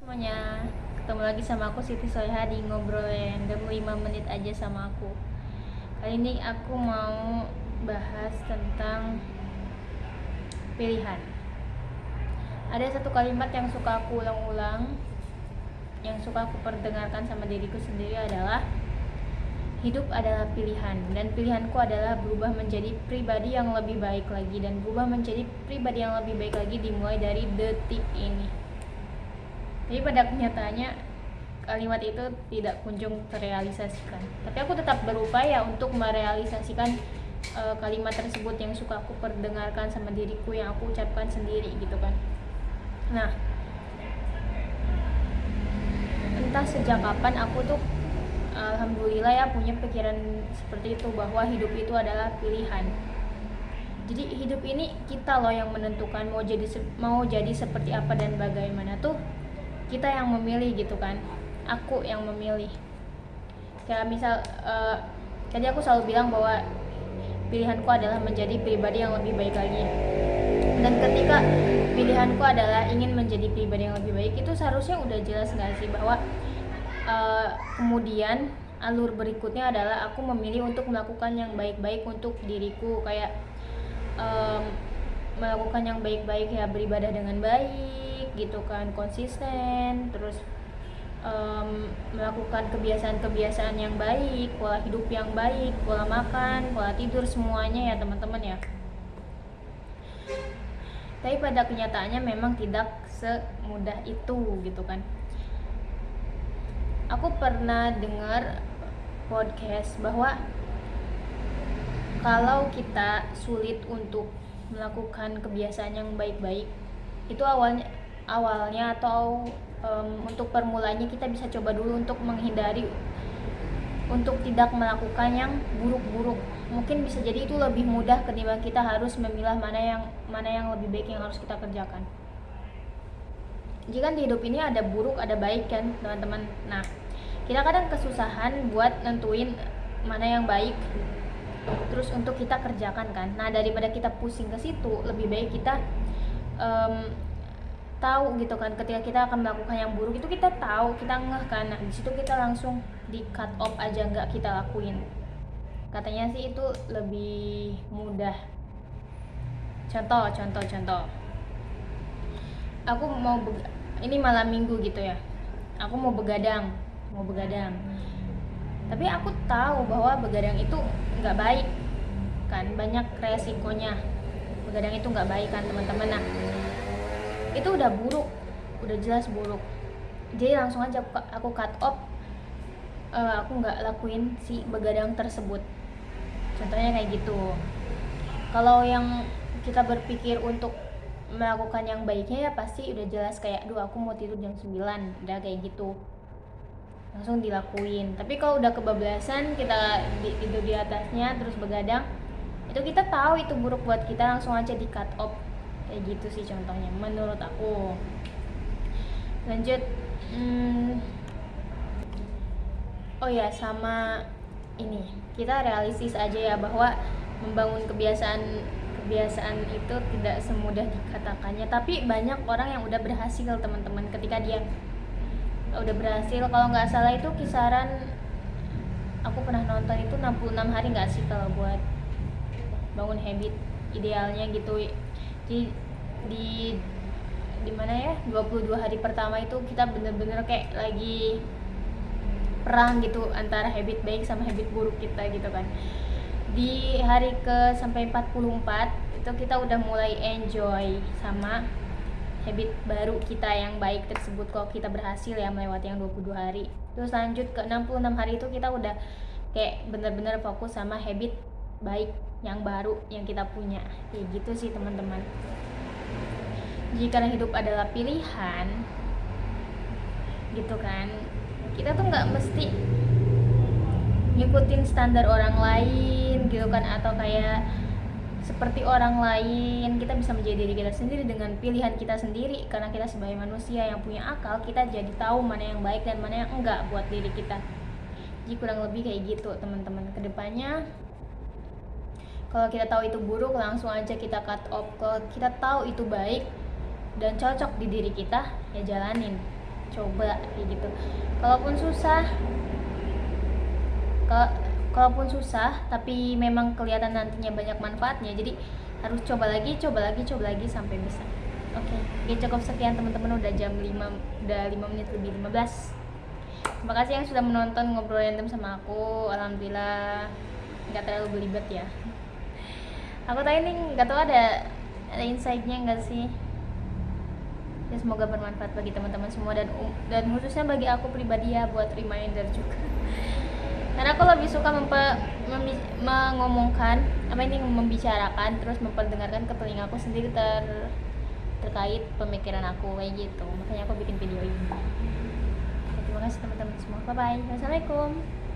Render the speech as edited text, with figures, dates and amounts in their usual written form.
Semuanya, ketemu lagi sama aku Siti Soleha di Ngobrol Random 5 menit aja sama aku. Kali ini aku mau bahas tentang pilihan. Ada satu kalimat yang suka aku ulang-ulang, yang suka aku perdengarkan sama diriku sendiri adalah hidup adalah pilihan, dan pilihanku adalah berubah menjadi pribadi yang lebih baik lagi, dan berubah menjadi pribadi yang lebih baik lagi dimulai dari detik ini. Jadi pada kenyataannya kalimat itu tidak kunjung terrealisasikan. Tapi aku tetap berupaya untuk merealisasikan kalimat tersebut yang suka aku perdengarkan sama diriku, yang aku ucapkan sendiri gitu kan. Nah, entah sejak kapan aku tuh alhamdulillah ya punya pikiran seperti itu, bahwa hidup itu adalah pilihan. Jadi hidup ini kita loh yang menentukan mau jadi seperti apa dan bagaimana tuh kita yang memilih gitu kan. Aku yang memilih. Kayak misal tadi aku selalu bilang bahwa pilihanku adalah menjadi pribadi yang lebih baik lagi. Dan ketika pilihanku adalah ingin menjadi pribadi yang lebih baik, itu seharusnya udah jelas gak sih bahwa kemudian alur berikutnya adalah aku memilih untuk melakukan yang baik-baik untuk diriku, kayak melakukan yang baik-baik, ya beribadah dengan baik gitu kan, konsisten, terus melakukan kebiasaan-kebiasaan yang baik, pola hidup yang baik, pola makan, pola tidur, semuanya ya teman-teman ya. Tapi pada kenyataannya memang tidak semudah itu gitu kan. Aku pernah dengar podcast bahwa kalau kita sulit untuk melakukan kebiasaan yang baik-baik, itu awalnya atau untuk permulanya kita bisa coba dulu untuk menghindari, untuk tidak melakukan yang buruk-buruk. Mungkin bisa jadi itu lebih mudah ketimbang kita harus memilah mana yang lebih baik yang harus kita kerjakan. Jika di hidup ini ada buruk ada baik kan teman-teman. Nah, kita kadang kesusahan buat nentuin mana yang baik terus untuk kita kerjakan kan. Nah, daripada kita pusing ke situ, lebih baik kita tahu gitu kan, ketika kita akan melakukan yang buruk itu kita tahu, kita ngeh kan. Nah, di situ kita langsung di cut off aja, nggak kita lakuin. Katanya sih itu lebih mudah. Contoh. Aku mau ini malam minggu gitu ya. Aku mau begadang. Tapi aku tahu bahwa begadang itu nggak baik kan, banyak resikonya. Begadang itu nggak baik kan teman-teman. Nah, itu udah buruk, udah jelas buruk. Jadi langsung aja aku cut off, aku nggak lakuin si begadang tersebut. Contohnya kayak gitu. Kalau yang kita berpikir untuk melakukan yang baiknya ya pasti udah jelas, kayak aduh aku mau tidur jam 9, udah kayak gitu langsung dilakuin. Tapi kalau udah kebablasan, kita tidur di atasnya terus begadang, itu kita tahu itu buruk buat kita, langsung aja di cut off. Kayak gitu sih contohnya menurut aku. Lanjut. Oh ya, sama ini, kita realistis aja ya bahwa membangun kebiasaan itu tidak semudah dikatakannya. Tapi banyak orang yang udah berhasil teman-teman. Ketika dia udah berhasil, kalau nggak salah itu kisaran, aku pernah nonton itu 66 hari nggak sih kalau buat bangun habit idealnya gitu. Di mana ya, 22 hari pertama itu kita bener-bener kayak lagi perang gitu antara habit baik sama habit buruk kita gitu kan. Di hari ke sampai 44 itu kita udah mulai enjoy sama habit baru kita yang baik tersebut, kalau kita berhasil ya melewati yang 22 hari. Terus lanjut ke 66 hari itu kita udah kayak bener-bener fokus sama habit baik yang baru yang kita punya. Kayak gitu sih teman-teman. Jika hidup adalah pilihan gitu kan, kita tuh nggak mesti ngikutin standar orang lain gitu kan, atau kayak seperti orang lain. Kita bisa menjadi diri kita sendiri dengan pilihan kita sendiri, karena kita sebagai manusia yang punya akal, kita jadi tahu mana yang baik dan mana yang enggak buat diri kita. Jadi kurang lebih kayak gitu teman-teman. Kedepannya kalau kita tahu itu buruk, langsung aja kita cut off. Kalau kita tahu itu baik dan cocok di diri kita, ya jalanin. coba kayak gitu. Kalaupun susah, kalaupun susah tapi memang kelihatan nantinya banyak manfaatnya, jadi harus coba lagi sampai bisa. Oke, cukup sekian teman-teman, udah jam 5, udah 5 menit lebih 15. Terima kasih yang sudah menonton ngobrol random sama aku. Alhamdulillah nggak terlalu belibet ya. Aku tadi nih nggak tahu ada insight-nya nggak sih. Ya, semoga bermanfaat bagi teman-teman semua dan khususnya bagi aku pribadi ya, buat reminder juga. Karena aku lebih suka mengomongkan membicarakan terus memperdengarkan ke telinga aku sendiri terkait pemikiran aku kayak gitu. Makanya aku bikin video ini. Terima kasih teman-teman semua. Bye bye. Wassalamualaikum.